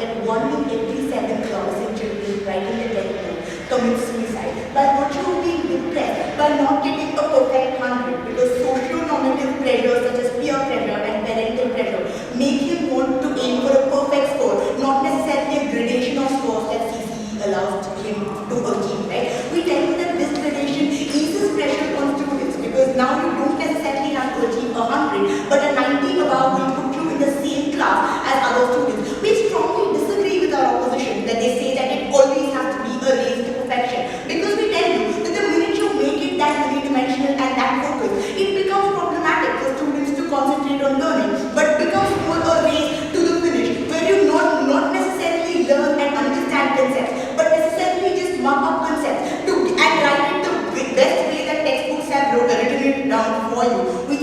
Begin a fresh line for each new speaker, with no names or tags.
that 1 in every 7 children writing the textbook commits suicide by virtue of being depressed, by not getting a perfect 100, because socio-normative pressures such as peer pressure and parental pressure make him want to aim for a perfect score, not necessarily a gradation of scores that CCE allows him to achieve, right? We tell you that this gradation eases pressure on students because now you don't necessarily have to achieve 100, but a 90 above will put you in the same class as other students. We strongly disagree with our opposition that they say that it always has to be a race to perfection, because we tell you that the minute you make it that unidimensional and that focused, it becomes problematic for students to concentrate on learning, but becomes more a race to the finish, where you not necessarily learn and understand concepts, but necessarily just mug up concepts and write it the best way that textbooks have written it down for you. We